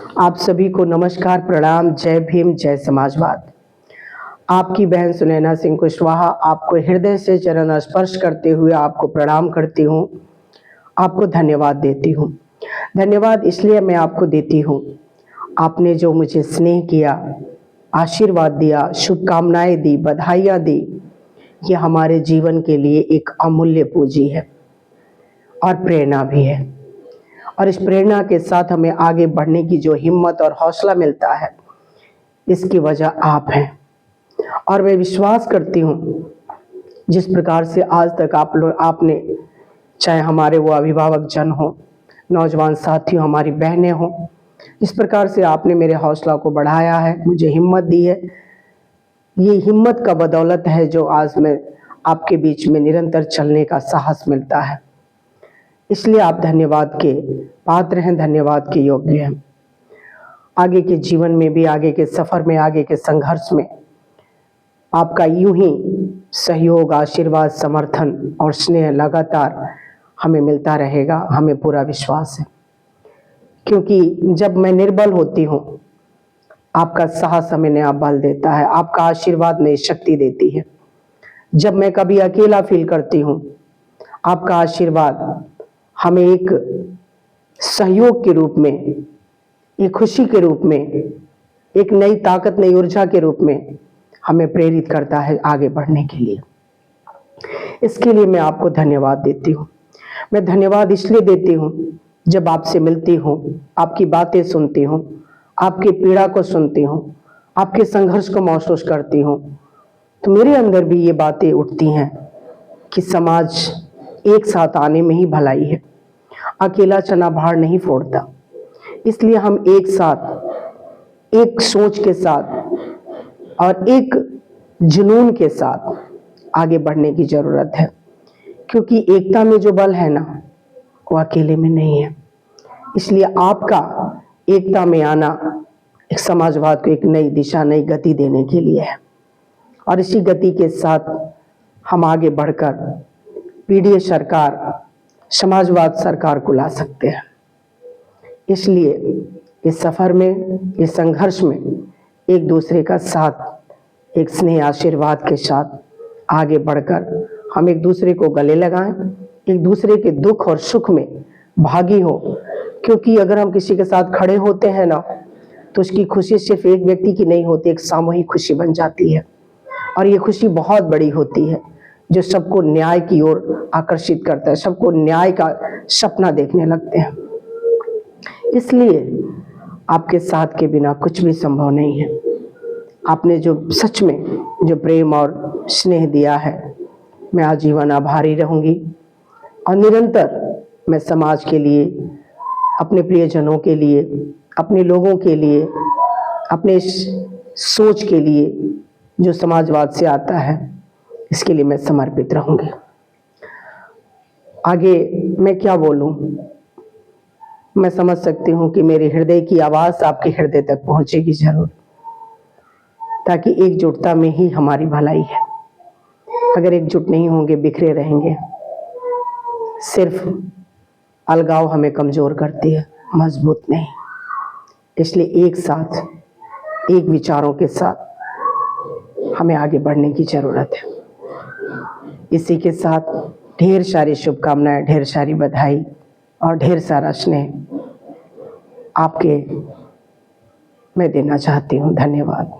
आप सभी को नमस्कार, प्रणाम, जय भीम, जय समाजवाद। आपकी बहन सुनैना सिंह कुशवाहा आपको हृदय से चरण स्पर्श करते हुए आपको प्रणाम करती हूँ, आपको धन्यवाद देती हूँ। धन्यवाद इसलिए मैं आपको देती हूँ, आपने जो मुझे स्नेह किया, आशीर्वाद दिया, शुभकामनाएं दी, बधाइयाँ दी, ये हमारे जीवन के लिए एक अमूल्य पूंजी है और प्रेरणा भी है। और इस प्रेरणा के साथ हमें आगे बढ़ने की जो हिम्मत और हौसला मिलता है, इसकी वजह आप हैं। और मैं विश्वास करती हूँ, जिस प्रकार से आज तक आपने, चाहे हमारे वो अभिभावक जन हो, नौजवान साथियों, हमारी बहनें हों, जिस प्रकार से आपने मेरे हौसला को बढ़ाया है, मुझे हिम्मत दी है, ये हिम्मत का बदौलत है जो आज मैं आपके बीच में निरंतर चलने का साहस मिलता है। इसलिए आप धन्यवाद के पात्र हैं, धन्यवाद के योग्य हैं। आगे के जीवन में भी, आगे के सफर में, आगे के संघर्ष में आपका यूं ही सहयोग, आशीर्वाद, समर्थन और स्नेह लगातार हमें मिलता रहेगा, हमें पूरा विश्वास है। क्योंकि जब मैं निर्बल होती हूँ, आपका साहस हमें नया बल देता है, आपका आशीर्वाद नई शक्ति देती है। जब मैं कभी अकेला फील करती हूँ, आपका आशीर्वाद हमें एक सहयोग के रूप में, एक खुशी के रूप में, एक नई ताकत, नई ऊर्जा के रूप में हमें प्रेरित करता है आगे बढ़ने के लिए। इसके लिए मैं आपको धन्यवाद देती हूँ। मैं धन्यवाद इसलिए देती हूँ, जब आपसे मिलती हूँ, आपकी बातें सुनती हूँ, आपकी पीड़ा को सुनती हूँ, आपके संघर्ष को महसूस करती हूँ, तो मेरे अंदर भी ये बातें उठती हैं कि समाज एक साथ आने में ही भलाई है। अकेला चना भार नहीं फोड़ता। इसलिए हम एक साथ, एक सोच के साथ और एक जुनून के साथ आगे बढ़ने की जरूरत है। क्योंकि एकता में जो बल है ना, वो अकेले में नहीं है। इसलिए आपका एकता में आना एक समाजवाद को एक नई दिशा, नई गति देने के लिए है। और इसी गति के साथ हम आगे बढ़कर पीडीए सरकार, समाजवाद सरकार को ला सकते हैं। इसलिए इस सफर में, इस संघर्ष में एक दूसरे का साथ, एक स्नेह आशीर्वाद के साथ आगे बढ़कर हम एक दूसरे को गले लगाएं, एक दूसरे के दुख और सुख में भागी हो। क्योंकि अगर हम किसी के साथ खड़े होते हैं ना, तो उसकी खुशी सिर्फ एक व्यक्ति की नहीं होती, एक सामूहिक खुशी बन जाती है। और ये खुशी बहुत बड़ी होती है, जो सबको न्याय की ओर आकर्षित करता है, सबको न्याय का सपना देखने लगते हैं। इसलिए आपके साथ के बिना कुछ भी संभव नहीं है। आपने जो सच में जो प्रेम और स्नेह दिया है, मैं आजीवन आभारी रहूंगी। और निरंतर मैं समाज के लिए, अपने प्रियजनों के लिए, अपने लोगों के लिए, अपने सोच के लिए जो समाजवाद से आता है, इसके लिए मैं समर्पित रहूंगी। आगे मैं क्या बोलूं, मैं समझ सकती हूँ कि मेरे हृदय की आवाज़ आपके हृदय तक पहुँचेगी जरूर, ताकि एकजुटता में ही हमारी भलाई है। अगर एकजुट नहीं होंगे, बिखरे रहेंगे, सिर्फ अलगाव हमें कमज़ोर करती है, मजबूत नहीं। इसलिए एक साथ, एक विचारों के साथ हमें आगे बढ़ने की ज़रूरत है। इसी के साथ ढेर सारी शुभकामनाएं, ढेर सारी बधाई और ढेर सारा स्नेह आपके मैं देना चाहती हूँ। धन्यवाद।